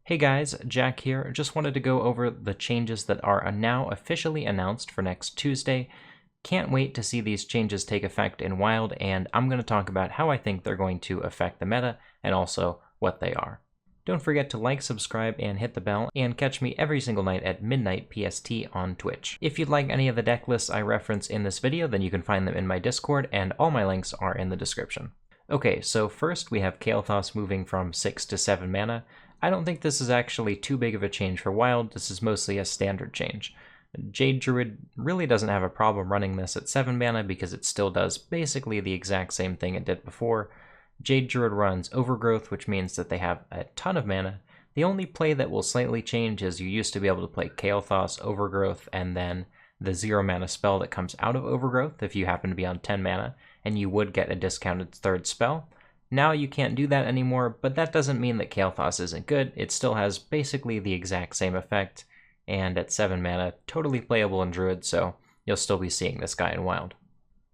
Hey guys, Jack here. Just wanted to go over the changes that are now officially announced for next Tuesday. Can't wait to see these changes take effect in Wild, and I'm going to talk about how I think they're going to affect the meta and also what they are. Don't forget to like, subscribe, and hit the bell, and catch me every single night at midnight PST on Twitch. If you'd like any of the deck lists I reference in this video, then you can find them in my Discord, and all my links are in the description. Okay, so first we have Kael'thas moving from 6 to 7 mana. I don't think this is actually too big of a change for Wild. This is mostly a standard change. Jade Druid really doesn't have a problem running this at 7 mana because it still does basically the exact same thing it did before. Jade Druid runs Overgrowth, which means that they have a ton of mana. The only play that will slightly change is you used to be able to play Kael'thas, Overgrowth, and then the 0 mana spell that comes out of Overgrowth if you happen to be on 10 mana, and you would get a discounted third spell. Now you can't do that anymore, but that doesn't mean that Kael'thas isn't good. It still has basically the exact same effect, and at 7 mana, totally playable in Druid, so you'll still be seeing this guy in Wild.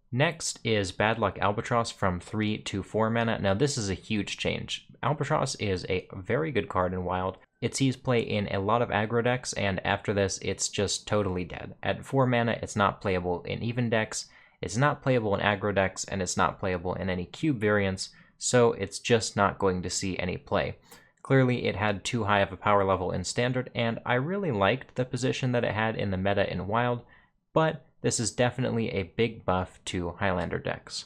Next is Bad Luck Albatross from 3 to 4 mana. Now this is a huge change. Albatross is a very good card in Wild. It sees play in a lot of aggro decks, and after this, it's just totally dead. At 4 mana, it's not playable in even decks, it's not playable in aggro decks, and it's not playable in any cube variants, so it's just not going to see any play. Clearly it had too high of a power level in Standard, and I really liked the position that it had in the meta in Wild, but this is definitely a big buff to Highlander decks.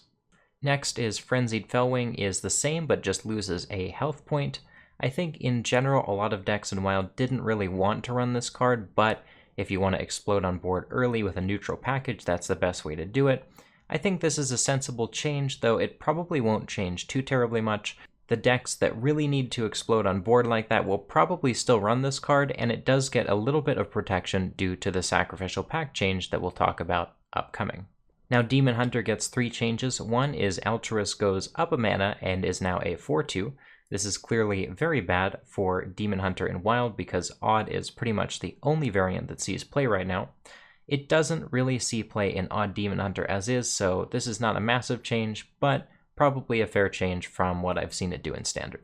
Next is Frenzied Fellwing is the same but just loses a health point. I think in general a lot of decks in Wild didn't really want to run this card, but if you want to explode on board early with a neutral package, that's the best way to do it. I think this is a sensible change, though it probably won't change too terribly much. The decks that really need to explode on board like that will probably still run this card, and it does get a little bit of protection due to the Sacrificial Pact change that we'll talk about upcoming. Now Demon Hunter gets 3 changes. One is Altruist goes up a mana and is now a 4/2. This is clearly very bad for Demon Hunter in Wild because Odd is pretty much the only variant that sees play right now. It doesn't really see play in Odd Demon Hunter as is, so this is not a massive change, but probably a fair change from what I've seen it do in Standard.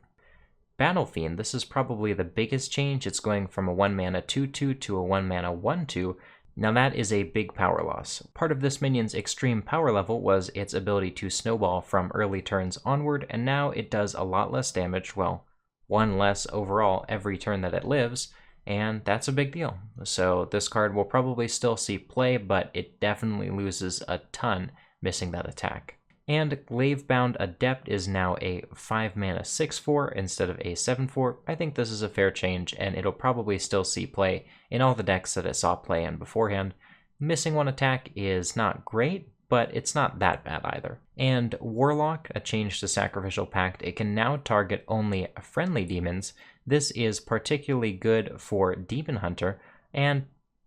Battle Fiend, this is probably the biggest change. It's going from a 1 mana 2/2 to a 1 mana 1/2. Now that is a big power loss. Part of this minion's extreme power level was its ability to snowball from early turns onward, and now it does a lot less damage, well, 1 less overall every turn that it lives, and that's a big deal. So this card will probably still see play, but it definitely loses a ton missing that attack. And Glavebound Adept is now a 5 mana 6/4 instead of a 7/4. I think this is a fair change, and it'll probably still see play in all the decks that it saw play in beforehand. Missing 1 attack is not great, but it's not that bad either. And Warlock, a change to Sacrificial Pact, it can now target only friendly demons. This is particularly good for Demon Hunter, and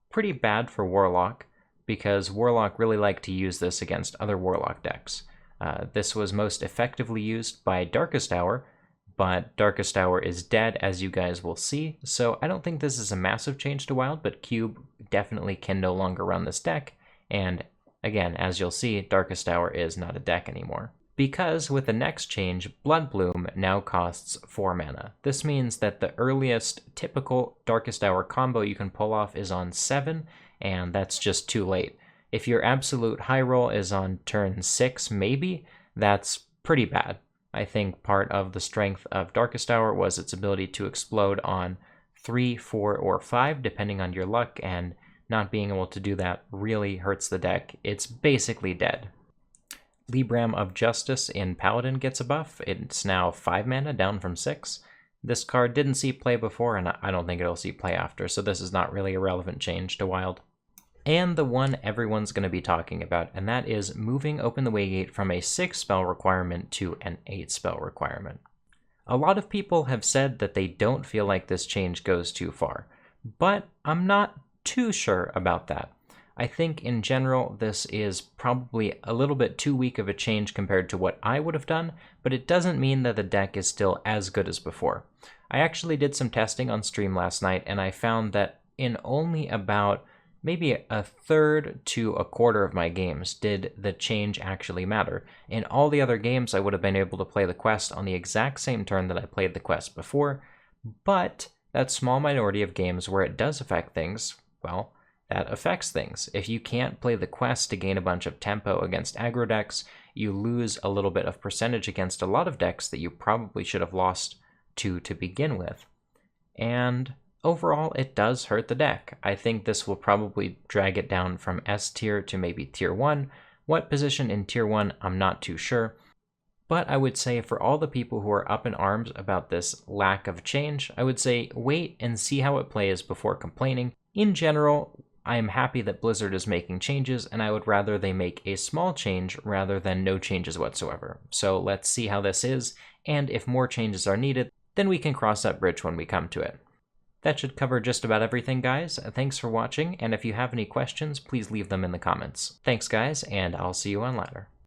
pretty bad for Warlock, because Warlock really like to use this against other Warlock decks. This was most effectively used by Darkest Hour, but Darkest Hour is dead, as you guys will see, so I don't think this is a massive change to Wild, but Cube definitely can no longer run this deck, and again, as you'll see, Darkest Hour is not a deck anymore. Because with the next change, Bloodbloom now costs 4 mana. This means that the earliest typical Darkest Hour combo you can pull off is on 7, and that's just too late. If your absolute high roll is on turn 6, maybe, that's pretty bad. I think part of the strength of Darkest Hour was its ability to explode on 3, 4, or 5, depending on your luck, and not being able to do that really hurts the deck. It's basically dead. Libram of Justice in Paladin gets a buff. It's now 5 mana, down from 6. This card didn't see play before, and I don't think it'll see play after, so this is not really a relevant change to Wild. And the one everyone's going to be talking about, and that is moving Open the Waygate from a 6 spell requirement to an 8 spell requirement. A lot of people have said that they don't feel like this change goes too far, but I'm not too sure about that. I think in general this is probably a little bit too weak of a change compared to what I would have done, but it doesn't mean that the deck is still as good as before. I actually did some testing on stream last night, and I found that in only about maybe a third to a quarter of my games did the change actually matter. In all the other games, I would have been able to play the quest on the exact same turn that I played the quest before, but That small minority of games where it does affect things, well, that affects things. If you can't play the quest to gain a bunch of tempo against aggro decks, you lose a little bit of percentage against a lot of decks that you probably should have lost to begin with. And overall, it does hurt the deck. I think this will probably drag it down from S tier to maybe tier 1. What position in tier 1, I'm not too sure. But I would say for all the people who are up in arms about this lack of change, I would say wait and see how it plays before complaining. In general, I am happy that Blizzard is making changes, and I would rather they make a small change rather than no changes whatsoever. So let's see how this is, and if more changes are needed, then we can cross that bridge when we come to it. That should cover just about everything, guys. Thanks for watching, and if you have any questions, please leave them in the comments. Thanks, guys, and I'll see you on ladder.